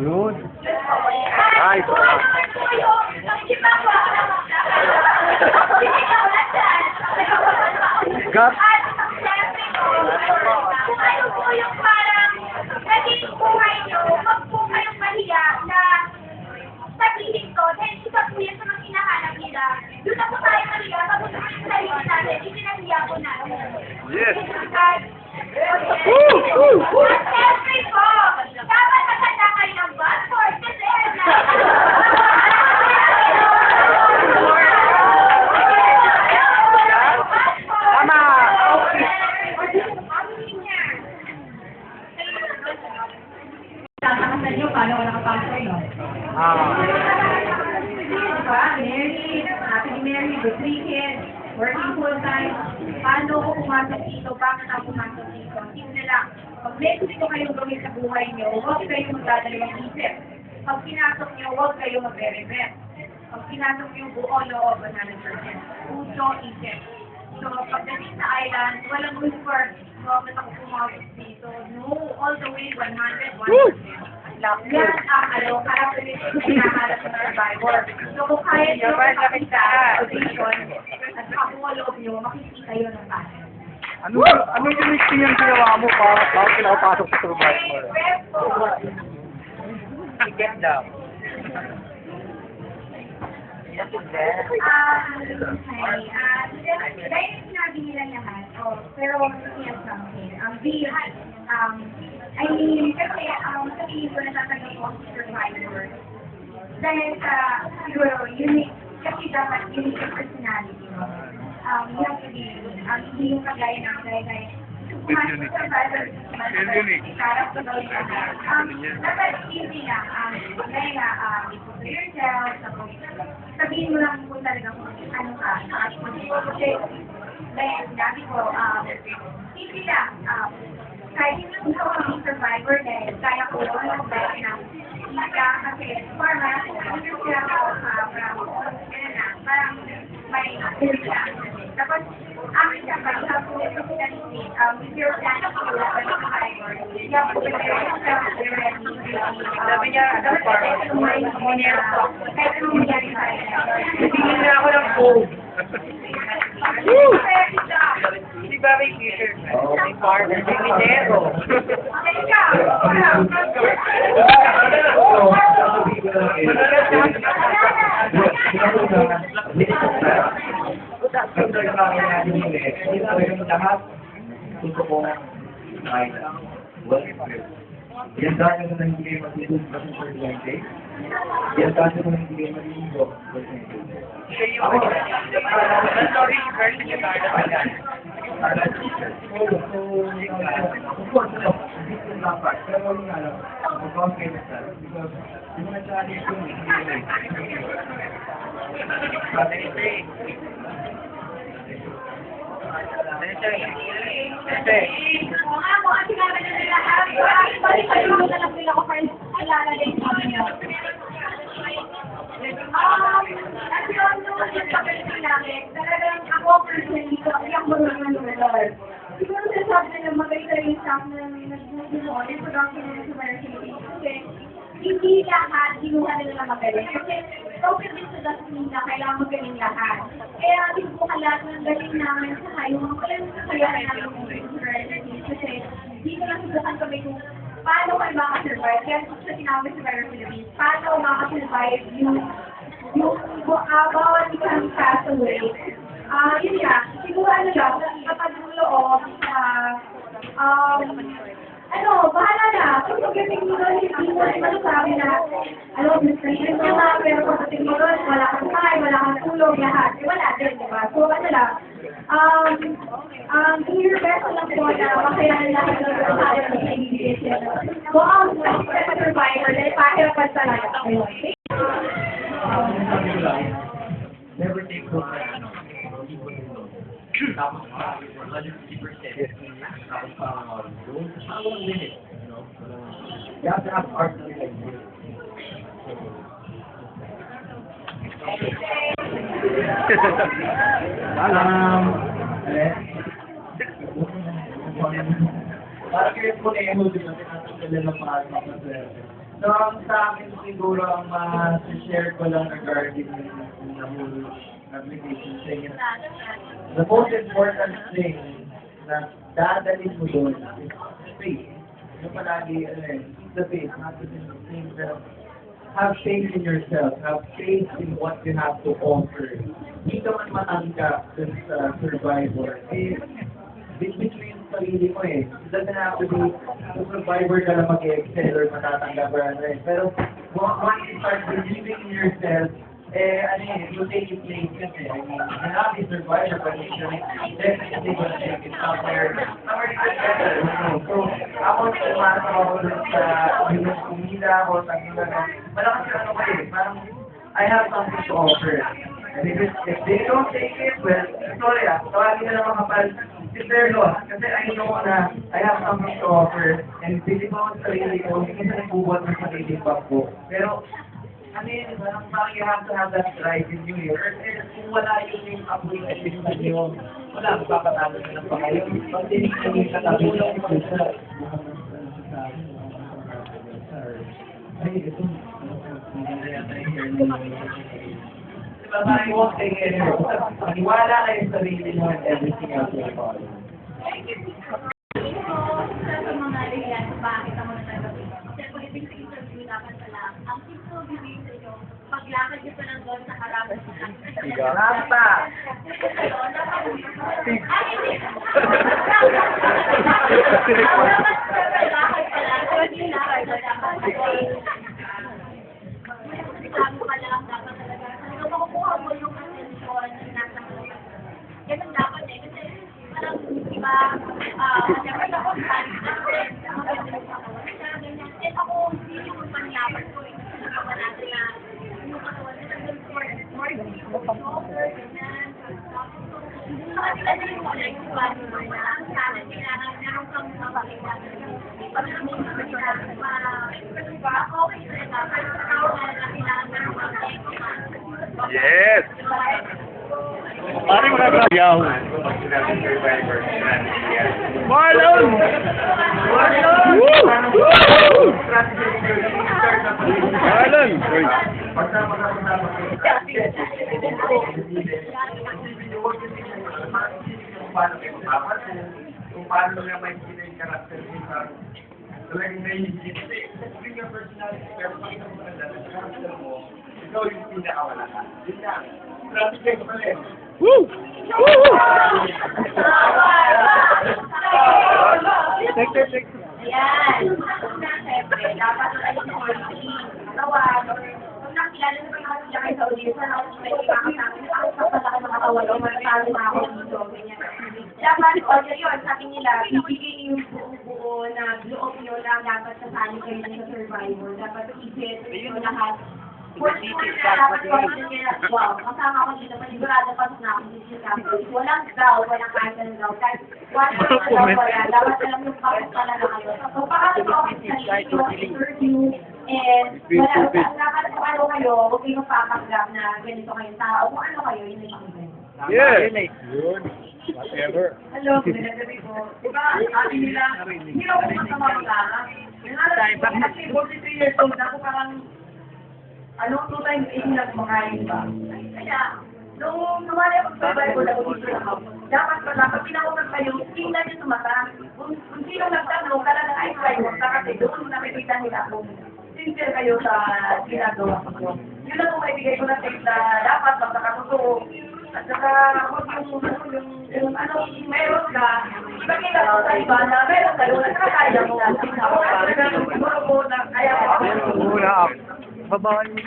Yun. Ay, ito. Gat. Ano po yung parang naging buhay nyo, wag po kayong mahiya na sabihin ko, dahil isa po yan sa mga hinahanap nila. Doon na po tayo mahiya, tapos po yung sarili natin, ipinahiya po natin. Yes. At every po, dapat matanda kayo ng passport kasi Tama. Tatakasan nyo, paano ka nakapasok, no? Diba? Married, happy married, with 3 kids, working full-time. Paano ko pumasok dito? Bakit ako pumasok dito? Hindi na lang. Pag may gusto kayong gawin sa buhay nyo, huwag kayong magdadalawang isip. Pag pinasok nyo, huwag kayong magre-regret. Pag pinasok nyo, buo loob, 100%. Puso, isip. So, pagdating sa island, walang room for bakit ako pumasok dito. No, all the way, 100%. Yan ang characteristic na hinahanap ng survivor. So, kung kaya nyo makakita sa position at makakuha loob nyo, makikita yun ng kaya. Ano yung listing yung ginawa mo para pinapasok sa Survivor? Get down. Dahil sinabi nila lahat, pero yes something. I mean, kasi sabihin ko natatanggap ko ang survivor. Dahil siguro, unique, kasi dapat unique yung personality mo. You have to be, hindi yung kagaya ng kagaya. Unique. Unique. Dapat easy na, kagaya na, to yourself, tapos sabihin mo lang kung talaga kung ano ka, kasi, dahil sinabi ko, easy lang, kahit hindi ko kami survivor dahil kaya ko yung dahil na isa kasi format, hindi sila ako parang may sila. Tapos, ang isa pa, you have to if you're planning to do a survivor, you have to prepare yourself already. Sabi niya, ano pa? Kahit anong mangyari sa'yo. Tingin na ako ng phone. Hindi ba may t-shirt? May partner, may minero. Yan dahil mo nang hindi kayo matulog kasi for 20. Yan dahil mo nang hindi kayo maliligo for 20. Siya yung sorry, version niya tayo na pala. Of course, hindi ko dapat. Pero wala nga lang, mag-compare na because yung mga challenge ko, Mga sinabi na nila, balik kayo na lang nila ko friends, alala din kami nyo. At yun, yung pagkakas namin, talagang ako personally, iyak mo naman ng Lord. Siguro sasabi na lang maganda yung staff na nag-gulo, yung production ng Sumercity, kasi hindi lahat, ginuha nila na magaling. Kasi open din sa dustbin na kailangan magaling lahat. Kaya sinubukan lahat ng galing namin sa yung mga walang kakayahan namin ng Sumercity. Kasi dito lang subukan kami kung paano kayo makasurvive. Kaya sa tinawag sa Survivor Philippines, paano makasurvive yung bawat isang pass away. Yun nga, siguro ano lang, kapag loob, bahala na. Kung pagdating mo doon, hindi mo rin masasabi na, discretion ka na, pero pagdating mo doon, wala kang kain, wala kang tulog, lahat. Wala din, diba? So, ano lang, do your best lang po na makayanan lahat ng kasaya ng kaibigan. Go out mo, sa survivor, dahil pahirapan talaga kayo. never take for granted. Tapos 150%. Tapos walang limit. You have to have partner like this. Para kayo po na yung mga tinatanggal ng pangalan ng So, sa akin siguro ang share ko lang regarding the whole application thing. The most important thing na dadalhin mo doon is faith. Yung palagi, the faith, not the things that have faith in yourself, have faith in what you have to offer. Hindi ka man matanggap this survivor. Between sarili mo eh. It doesn't have to be the survivor ka lang mag-excel or matatanggap or ano eh. Pero once you start believing in yourself, you take it place kasi. I mean, you're not a survivor, but you're definitely gonna take it somewhere better. So, ako sumasa ako dun sa yung kumida ako, sa malakas yung ano kayo, parang I have something to offer. And if they don't take it, well, sorry tawagin na lang mga kapal, si Perlo, kasi I know na I have something to offer, and pili ko ang sarili ko, hindi na nagbubuhat ng sarili ko. Pero, parang you have to have that drive in you here. Kung wala yung apoy na pinunod nyo, wala, magpapatalo na lang pa kayo. Pag tinignan yung katabi ng isa, ay, ito, diba parang you won't take it here. Maniwala kayo sa sarili mo and everything else will follow. Sa mga reason kung bakit ako nagagabi. Kasi politik sa interview dapat pala, ang tips ko bibigay sa inyo, paglakad nyo pa ng doon sa harap. Rasta! Sabi pa lang dapat talaga. Talaga makukuha mo yung atensyon ng nasa mga. Ganun dapat eh. Kasi parang iba, never na kung saan natin, and ako, hindi yung panlaban ko eh. Kasi naman natin na yung katawan nila more shoulder, ganyan, sa kanila na yung wala yung body mo na sa atin, kailangan meron kang mapakita. Pag namin kami na, okay talaga, pero sa tao na kailangan meron kang Yes! Pare mga grayaw. Marlon! Marlon! Marlon! Kung paano nga may yung karakter niya talagang naiisip. Kasi yung personality, pero pakita mo na lang, sa karakter mo, ikaw yung pinakawala ka. Yun lang. Traffic check pa rin. Woo! Woo! Check. Ayan. Siyempre, dapat na tayo sa quality. Tawag. Kung nakilala naman ako sila kayo sa audience, na ako may makakasama. Ako sa pala ka makatawag o maratalo na ako dito. Ganyan. Dapat, yun, sabi nila, bibigay yung buo na loob nyo lang dapat kasali kayo sa survivor. Dapat isip nyo lahat. Dapat confident nyo na, wow, kasama ako dito, panigurado pasok na ako dito sa campus. Walang daw, walang kahit ng daw. Kahit wala daw, dapat alam yung pasok talaga kayo. So, pakasok ako sa interview, and dapat kung ano kayo, huwag kayo papagrab na ganito kayong tao. Kung ano kayo, yun yung pakinggan. Yeah! Yun. Whatever. Hello, magandang gabi po. Diba, sabi nila, hindi ako masama mag-aaral. Kasi 43 years old na ako, parang, 2 times 8 na kumakain ba? Kaya, nung sumali ako sa Bible ako dito na ako, dapat pala, pag pinakunan kayo, tingnan nyo sa mata. Kung sino nagtanong, talagang ay Bible, kasi doon nakikita nila kung sincere kayo sa ginagawa ko. Yun lang kung maibigay ko na text na dapat, magkakatotoo. At saka, yung meron ka, ipakita ko sa iba na meron ka doon, at saka kaya mo. Ako na, siguro po na kaya ko. Muna up. Babaan mo.